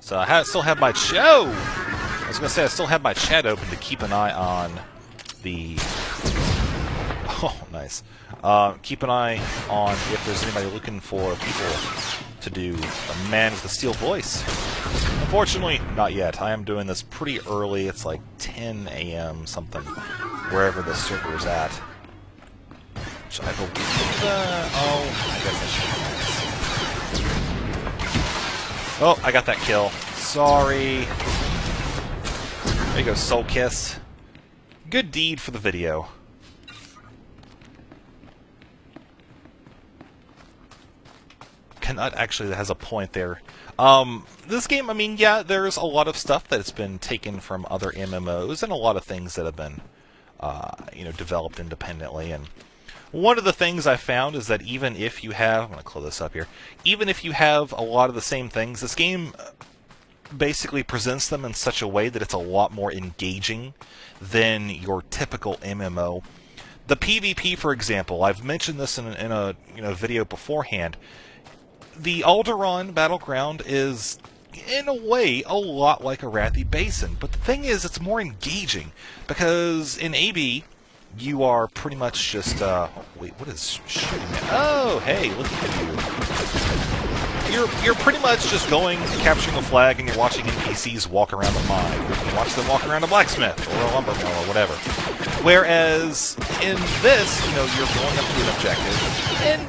So I still have my I was gonna say I still have my chat open to keep an eye on the. Oh, nice. Keep an eye on if there's anybody looking for people to do a man with a steel voice. Unfortunately, not yet. I am doing this pretty early. It's like 10 a.m. something, wherever the server is at. Which I believe. Oh, I guess I should. Oh, I got that kill. Sorry. There you go, Soul Kiss. Good deed for the video. That actually has a point there. This game, I mean, yeah, there's a lot of stuff that's been taken from other MMOs and a lot of things that have been, you know, developed independently. And one of the things I found is that even if you have, I'm going to close this up here, even if you have a lot of the same things, this game basically presents them in such a way that it's a lot more engaging than your typical MMO. The PvP, for example, I've mentioned this in a video beforehand. The Alderaan Battleground is, in a way, a lot like Arathi Basin, but the thing is, it's more engaging, because in AB, you are pretty much just, wait, what is shooting at? Oh, hey, look at you. You're pretty much just going, capturing a flag, and you're watching NPCs walk around the mine. You can watch them walk around a blacksmith, or a lumber mill, or whatever. Whereas, in this, you know, you're going up to an objective, and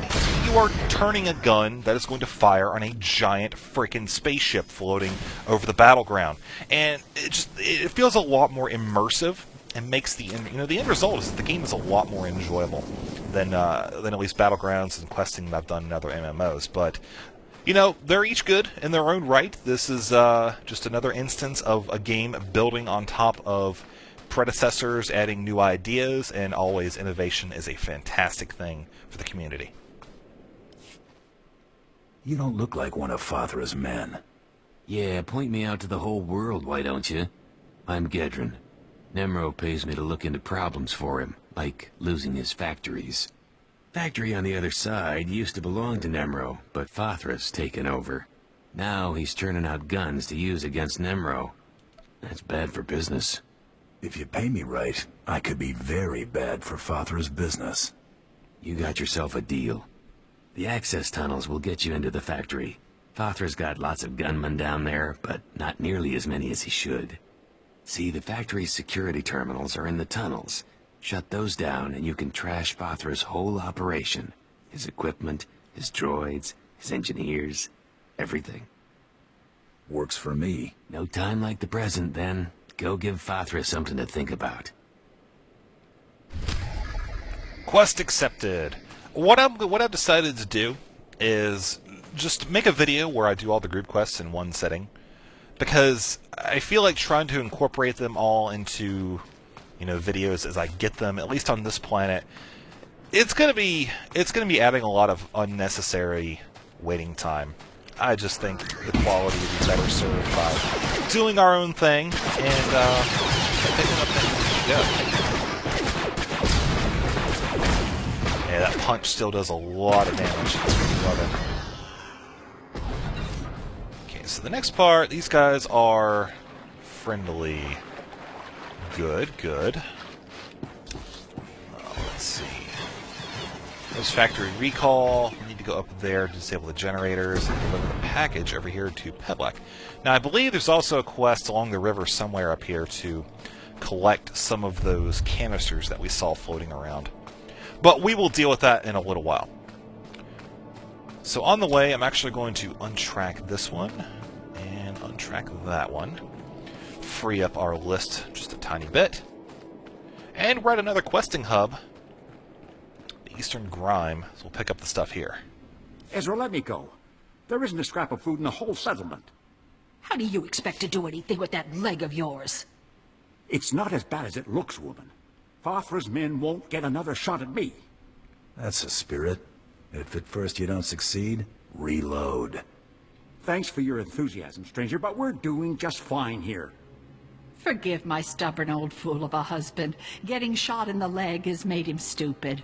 you are turning a gun that is going to fire on a giant freaking spaceship floating over the battleground. And it feels a lot more immersive, and makes the end result is that the game is a lot more enjoyable than at least Battlegrounds and questing that I've done in other MMOs. But you know, they're each good in their own right. This is just another instance of a game building on top of predecessors, adding new ideas, and always innovation is a fantastic thing for the community. You don't look like one of Father's men. Yeah, point me out to the whole world, why don't you? I'm Gedrin. Nemro pays me to look into problems for him, like losing his factories. Factory on the other side used to belong to Nemro, but Fathra's taken over. Now he's turning out guns to use against Nemro. That's bad for business. If you pay me right, I could be very bad for Fathra's business. You got yourself a deal. The access tunnels will get you into the factory. Fathra's got lots of gunmen down there, but not nearly as many as he should. See, the factory's security terminals are in the tunnels. Shut those down and you can trash Fathra's whole operation. His equipment, his droids, his engineers, everything. Works for me. No time like the present, then. Go give Fathra something to think about. Quest accepted. What I've decided to do is just make a video where I do all the group quests in one setting, because I feel like trying to incorporate them all into, you know, videos as I get them, at least on this planet, it's gonna be adding a lot of unnecessary waiting time. I just think the quality would be better served by doing our own thing and picking up things. Yeah. Yeah, that punch still does a lot of damage. Love it. Okay, so the next part, these guys are friendly. Good, good. Let's see. There's factory recall. We need to go up there to disable the generators and deliver the package over here to Pedlek. Now, I believe there's also a quest along the river somewhere up here to collect some of those canisters that we saw floating around. But we will deal with that in a little while. So on the way, I'm actually going to untrack this one and untrack that one. Free up our list just a tiny bit. And we're at another questing hub, the Eastern Grime, so we'll pick up the stuff here. Ezra, let me go. There isn't a scrap of food in the whole settlement. How do you expect to do anything with that leg of yours? It's not as bad as it looks, woman. Fathra's men won't get another shot at me. That's a spirit. If at first you don't succeed, reload. Thanks for your enthusiasm, stranger, but we're doing just fine here. Forgive my stubborn old fool of a husband. Getting shot in the leg has made him stupid.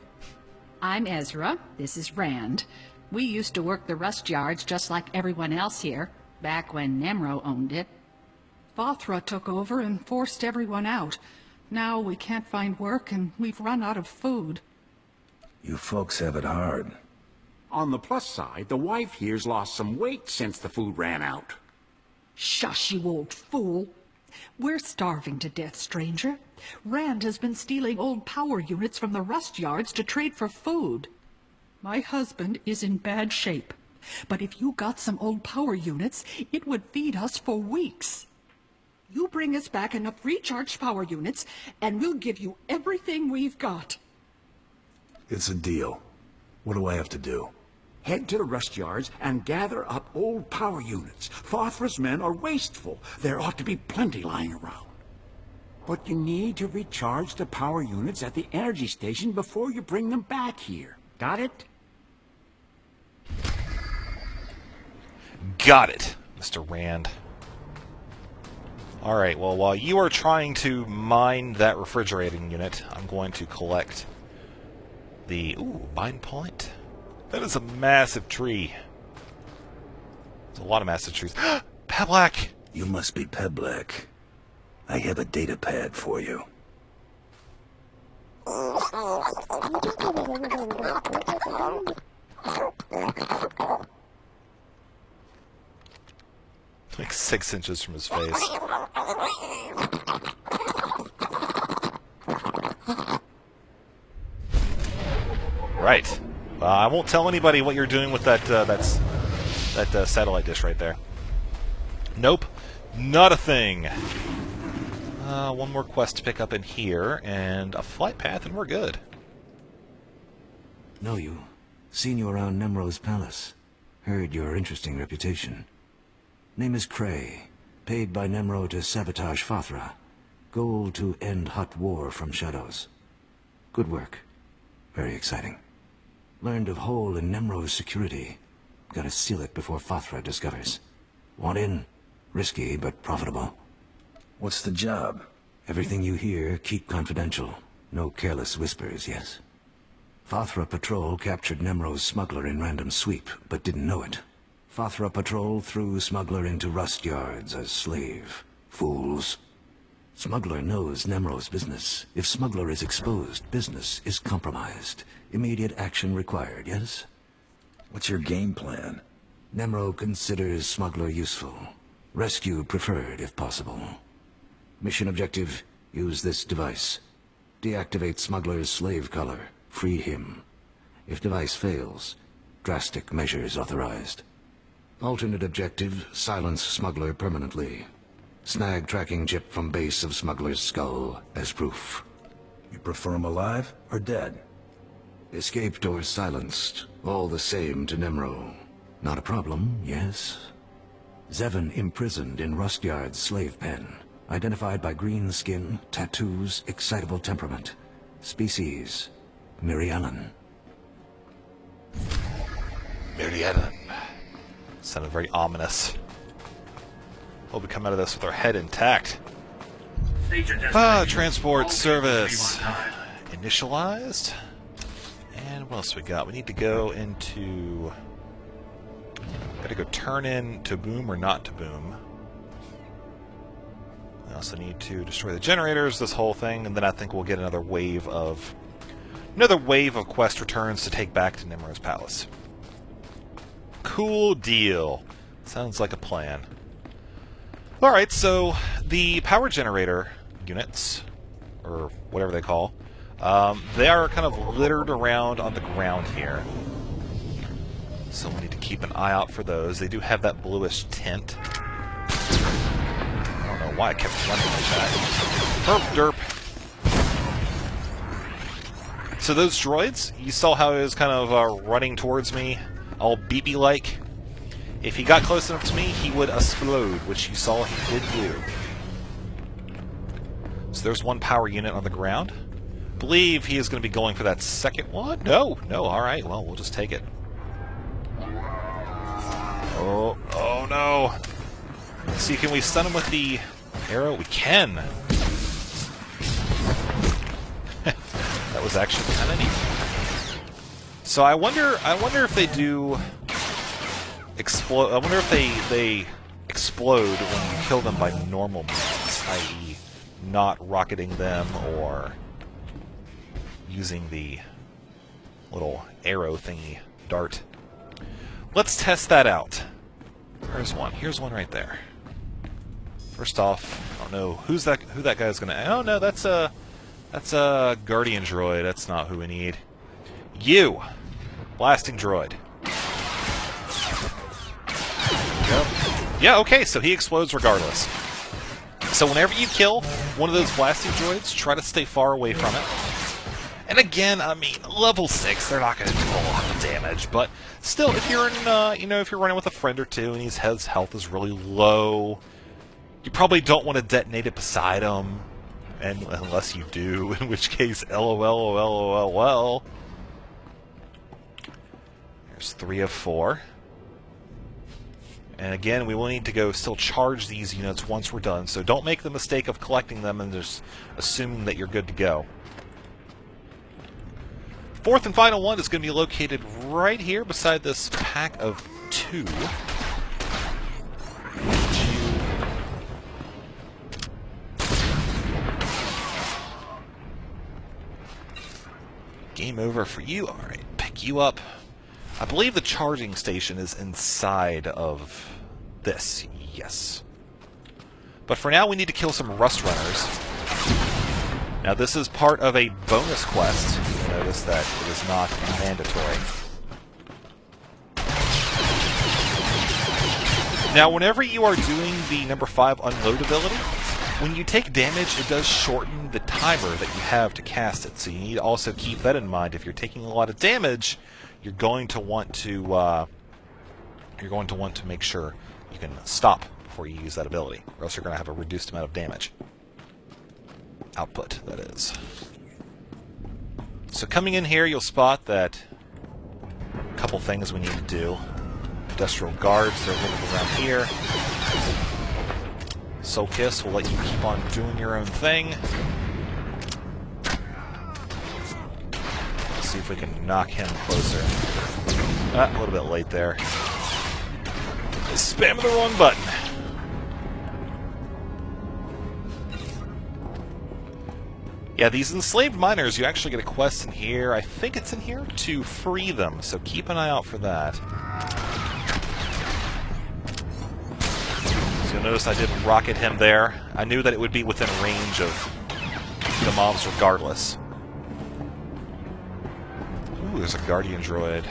I'm Ezra. This is Rand. We used to work the rust yards just like everyone else here. Back when Nemro owned it. Fothra took over and forced everyone out. Now we can't find work and we've run out of food. You folks have it hard. On the plus side, the wife here's lost some weight since the food ran out. Shush, you old fool. We're starving to death, stranger. Rand has been stealing old power units from the rust yards to trade for food. My husband is in bad shape. But if you got some old power units, it would feed us for weeks. You bring us back enough recharged power units, and we'll give you everything we've got. It's a deal. What do I have to do? Head to the rust yards and gather up old power units. Fothra's men are wasteful. There ought to be plenty lying around. But you need to recharge the power units at the energy station before you bring them back here. Got it? Got it, Mr. Rand. Alright, well, while you are trying to mine that refrigerating unit, I'm going to collect the... Ooh, bind point? That is a massive tree. There's a lot of massive trees. Peblack! You must be Peblack. I have a data pad for you. Like 6 inches from his face. Right. I won't tell anybody what you're doing with that satellite dish right there. Nope. Not a thing. One more quest to pick up in here, and a flight path, and we're good. Know you. Seen you around Nemro's palace. Heard your interesting reputation. Name is Cray. Paid by Nemro to sabotage Fothra. Goal to end hot war from shadows. Good work. Very exciting. Learned of hole in Nemro's security. Gotta seal it before Fothra discovers. Want in? Risky, but profitable. What's the job? Everything you hear, keep confidential. No careless whispers, yes? Fothra Patrol captured Nemro's smuggler in random sweep, but didn't know it. Fothra Patrol threw smuggler into rust yards as slave. Fools. Smuggler knows Nemro's business. If smuggler is exposed, business is compromised. Immediate action required, yes? What's your game plan? Nemro considers smuggler useful. Rescue preferred, if possible. Mission objective, use this device. Deactivate smuggler's slave collar. Free him. If device fails, drastic measures authorized. Alternate objective, silence smuggler permanently. Snag tracking chip from base of smuggler's skull as proof. You prefer him alive or dead? Escaped or silenced, all the same to Nemro. Not a problem, yes? Zevon imprisoned in Rust Yard's slave pen. Identified by green skin, tattoos, excitable temperament. Species, Mirialan. Mirialan. Sounded very ominous. Hope we come out of this with our head intact. Transport service. Initialized. And what else we got? We need to go into... Gotta go turn in to boom or not to boom. I also need to destroy the generators, this whole thing, and then I think we'll get another wave of quest returns to take back to Nemro's palace. Cool deal. Sounds like a plan. Alright, so the power generator units, or whatever they call, they are kind of littered around on the ground here. So we need to keep an eye out for those. They do have that bluish tint. I don't know why I kept running like that. Herp derp. So those droids, you saw how he was kind of running towards me, all beepy-like. If he got close enough to me, he would explode, which you saw he did do. So there's one power unit on the ground. I believe he is going to be going for that second one. No, alright, well, we'll just take it. Oh no. Let's see, can we stun him with the arrow? We can. That was actually kind of neat. So I wonder if they do explode. I wonder if they explode when you kill them by normal means, i.e. not rocketing them or using the little arrow thingy, dart. Let's test that out. There's one. Here's one right there. First off, I don't know who that guy's gonna. Oh no, that's a guardian droid. That's not who we need. You, blasting droid. Yep. Yeah. Okay. So he explodes regardless. So whenever you kill one of those blasting droids, try to stay far away from it. And again, I mean, level 6, they're not going to do a lot of damage, but still, if you're in, if you're running with a friend or two and his health is really low, you probably don't want to detonate it beside him, and unless you do, in which case, LOL. There's 3 of 4. And again, we will need to go still charge these units once we're done, so don't make the mistake of collecting them and just assuming that you're good to go. Fourth and final one is going to be located right here beside this pack of 2. Game over for you. Alright, pick you up. I believe the charging station is inside of this. Yes. But for now, we need to kill some rust runners. Now, this is part of a bonus quest. You'll notice that it is not mandatory. Now, whenever you are doing the number 5 unload ability, when you take damage, it does shorten the timer that you have to cast it. So you need to also keep that in mind. If you're taking a lot of damage, you're going to want to make sure you can stop before you use that ability, or else you're going to have a reduced amount of damage. Output, that is. So coming in here, you'll spot that a couple things we need to do. Industrial guards, they're living around here. Soul Kiss will let you keep on doing your own thing. Let's see if we can knock him closer. A little bit late there. Spamming the wrong button. Yeah, these enslaved miners, you actually get a quest in here, I think it's in here, to free them, so keep an eye out for that. So you'll notice I did rocket him there. I knew that it would be within range of the mobs regardless. Ooh, there's a guardian droid.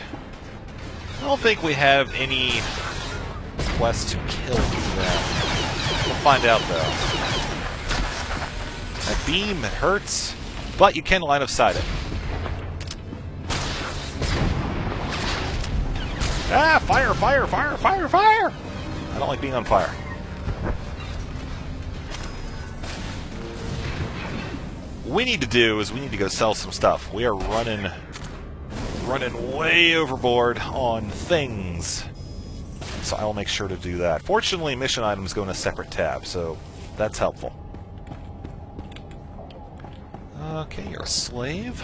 I don't think we have any quests to kill them. We'll find out, though. That beam, it hurts, but you can line of sight it. Ah, fire, fire, fire, fire, fire! I don't like being on fire. What we need to do is we need to go sell some stuff. We are running way overboard on things. So I will make sure to do that. Fortunately, mission items go in a separate tab, so that's helpful. Okay, you're a slave.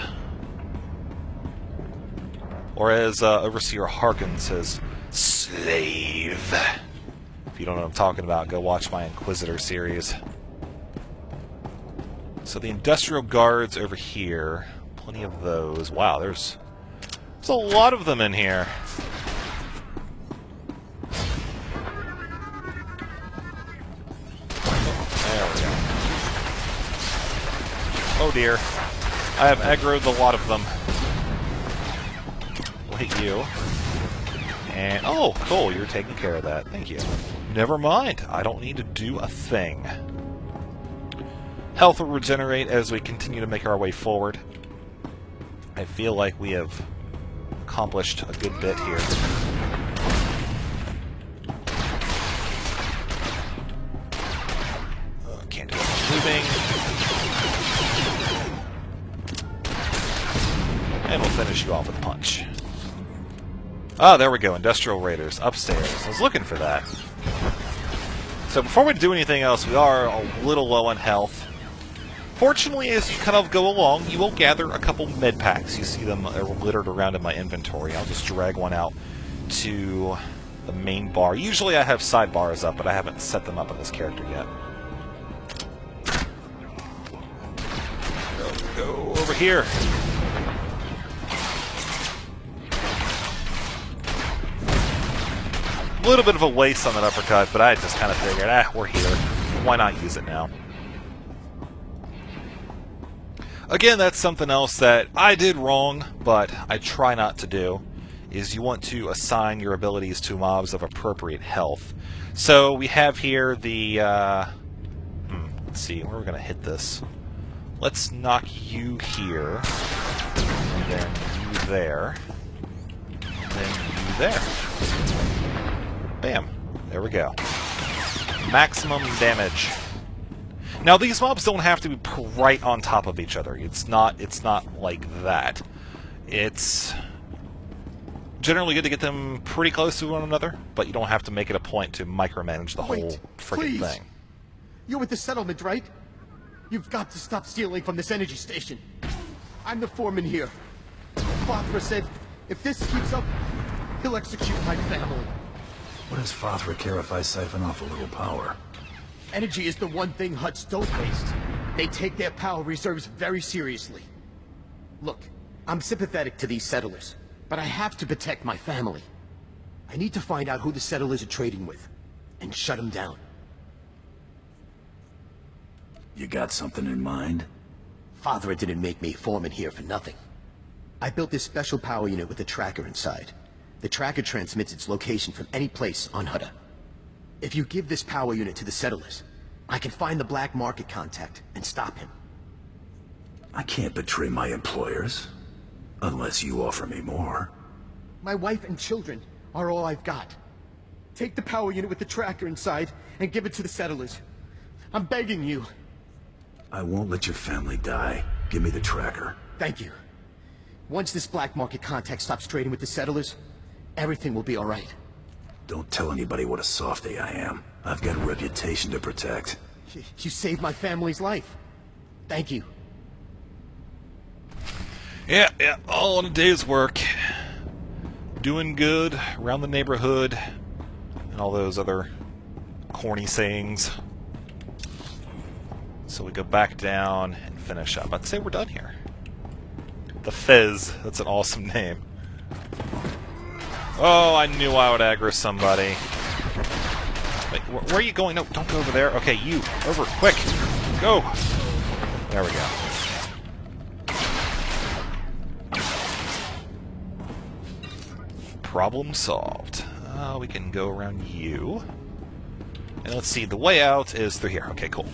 Or as Overseer Harkin says, slave. If you don't know what I'm talking about, go watch my Inquisitor series. So the industrial guards over here, plenty of those. Wow, there's a lot of them in here. There we go. Oh dear. I have aggroed a lot of them. We'll hit you. And, oh, cool, you're taking care of that. Thank you. Never mind. I don't need to do a thing. Health will regenerate as we continue to make our way forward. I feel like we have accomplished a good bit here. Can't do much moving. And we'll finish you off with a punch. Ah, there we go. Industrial Raiders upstairs. I was looking for that. So before we do anything else, we are a little low on health. Fortunately, as you kind of go along, you will gather a couple med packs. You see them littered around in my inventory. I'll just drag one out to the main bar. Usually I have sidebars up, but I haven't set them up on this character yet. Go over here. A little bit of a waste on that uppercut, but I just kind of figured, we're here. Why not use it now? Again, that's something else that I did wrong, but I try not to do, is you want to assign your abilities to mobs of appropriate health. So we have here the, let's see, where are we going to hit this? Let's knock you here, and then you there, and then you there. Bam. There we go. Maximum damage. Now these mobs don't have to be right on top of each other. It's not like that. It's generally good to get them pretty close to one another, but you don't have to make it a point to micromanage the whole freaking thing. You're with the settlement, right? You've got to stop stealing from this energy station. I'm the foreman here. Fothra said, if this keeps up, he'll execute my family. What does Fothra care if I siphon off a little power? Energy is the one thing Hutts don't waste. They take their power reserves very seriously. Look, I'm sympathetic to these settlers, but I have to protect my family. I need to find out who the settlers are trading with, and shut them down. You got something in mind? Fothra didn't make me foreman here for nothing. I built this special power unit with a tracker inside. The tracker transmits its location from any place on Hutta. If you give this power unit to the settlers, I can find the black market contact and stop him. I can't betray my employers. Unless you offer me more. My wife and children are all I've got. Take the power unit with the tracker inside and give it to the settlers. I'm begging you. I won't let your family die. Give me the tracker. Thank you. Once this black market contact stops trading with the settlers, everything will be all right. Don't tell anybody what a softy I am. I've got a reputation to protect. You saved my family's life. Thank you. Yeah, all in a day's work. Doing good around the neighborhood, and all those other corny sayings. So we go back down and finish up. I'd say we're done here. The Fez, that's an awesome name. Oh, I knew I would aggro somebody. Wait, where are you going? No, don't go over there. Okay, you, over, quick, go! There we go. Problem solved. We can go around you. And let's see, the way out is through here. Okay, cool.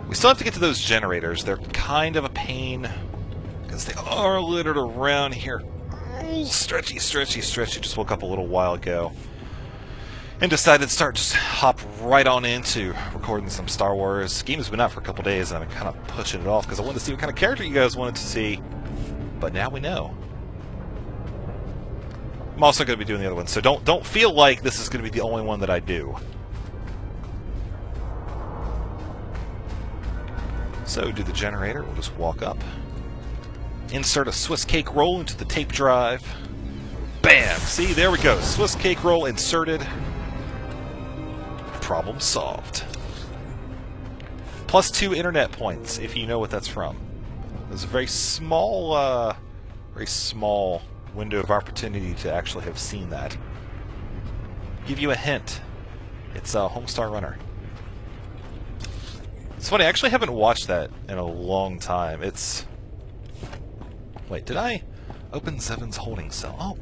We still have to get to those generators. They're kind of a pain, because they are littered around here. Oh, stretchy. Just woke up a little while ago. And decided to just hop right on into recording some Star Wars. The game has been out for a couple days, and I'm kind of pushing it off, because I wanted to see what kind of character you guys wanted to see. But now we know. I'm also going to be doing the other one, so don't feel like this is going to be the only one that I do. So, do the generator, we'll just walk up. Insert a Swiss cake roll into the tape drive. Bam! See, there we go. Swiss cake roll inserted. Problem solved. +2 internet points, if you know what that's from. There's a very small window of opportunity to actually have seen that. Give you a hint. It's a Homestar Runner. It's funny, I actually haven't watched that in a long time. It's... Wait, did I open Zevon's holding cell? Oh,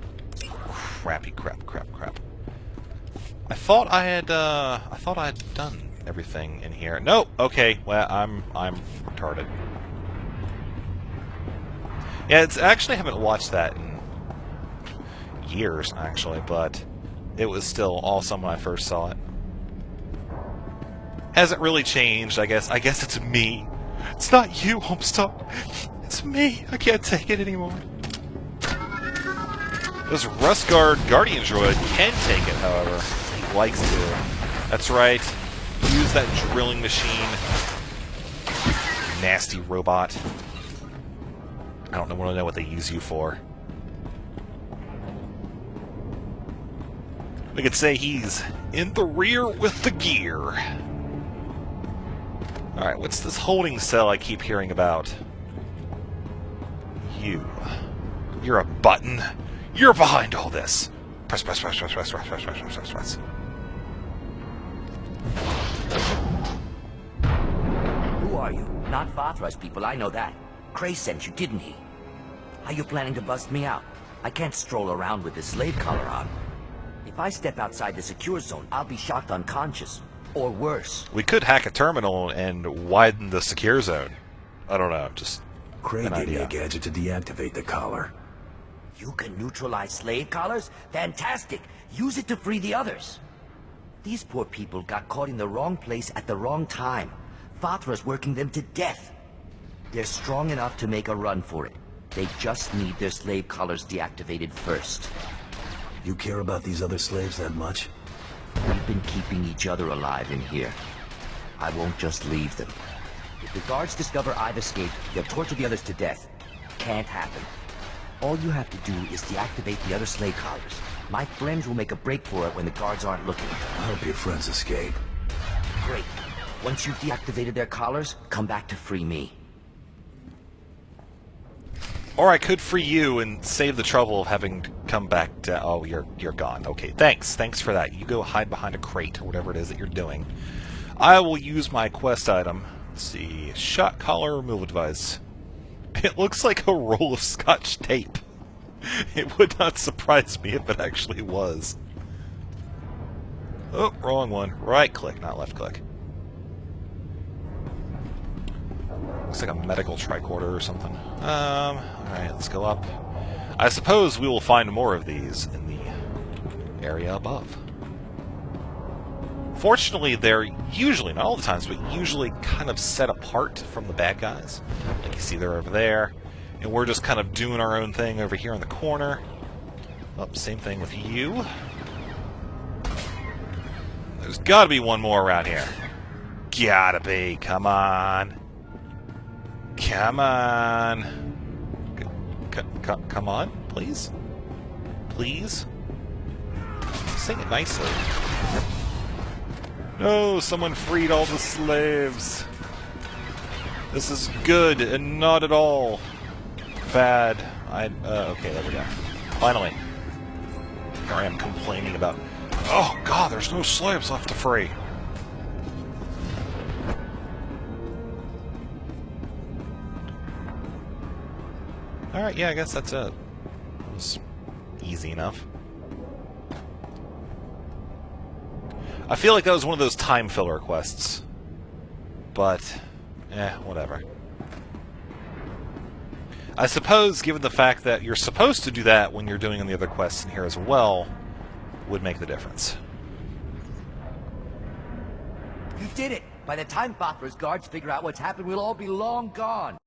crappy crap. I thought I had done everything in here. Nope. Okay, well, I'm retarded. Yeah, I actually haven't watched that in years, actually, but it was still awesome when I first saw it. Hasn't really changed, I guess. I guess it's me. It's not you, Homestar. It's me. I can't take it anymore. This Rustguard Guardian Droid can take it, however. He likes to. That's right. Use that drilling machine. Nasty robot. I don't want to know what they use you for. We could say he's in the rear with the gear. Alright, what's this holding cell I keep hearing about? You're a button. You're behind all this. Press, press, press, press, press, press, press, press, press, press, press. Who are you? Not Vathra's people, I know that. Cray sent you, didn't he? How you planning to bust me out? I can't stroll around with this slave collar on. If I step outside the secure zone, I'll be shocked unconscious. Or worse. We could hack a terminal and widen the secure zone. I don't know, just Craig an gave me idea. a gadget to deactivate the collar. You can neutralize slave collars? Fantastic! Use it to free the others. These poor people got caught in the wrong place at the wrong time. Vathra's working them to death. They're strong enough to make a run for it. They just need their slave collars deactivated first. You care about these other slaves that much? We've been keeping each other alive in here. I won't just leave them. If the guards discover I've escaped, they'll torture the others to death. Can't happen. All you have to do is deactivate the other slave collars. My friends will make a break for it when the guards aren't looking. I hope your friends escape. Great. Once you've deactivated their collars, come back to free me. Or I could free you and save the trouble of having to come back to... Oh, you're gone. Okay, thanks. Thanks for that. You go hide behind a crate or whatever it is that you're doing. I will use my quest item. Let's see. Shot collar removal device. It looks like a roll of Scotch tape. It would not surprise me if it actually was. Oh, wrong one. Right click, not left click. Looks like a medical tricorder or something. Alright, let's go up. I suppose we will find more of these in the area above. Fortunately, they're usually, not all the times, but usually kind of set apart from the bad guys. Like you see, they're over there. And we're just kind of doing our own thing over here in the corner. Oh, same thing with you. There's gotta be one more around here. Gotta be. Come on. Come on. Come on, please? Please? Sing it nicely. No, someone freed all the slaves. This is good and not at all bad. Okay, there we go. Finally. Here I am complaining about... Oh, God, there's no slaves left to free. Alright, yeah, I guess that's it. It was easy enough. I feel like that was one of those time filler quests. But, whatever. I suppose, given the fact that you're supposed to do that when you're doing the other quests in here as well, would make the difference. You did it! By the time Vathra's guards figure out what's happened, we'll all be long gone.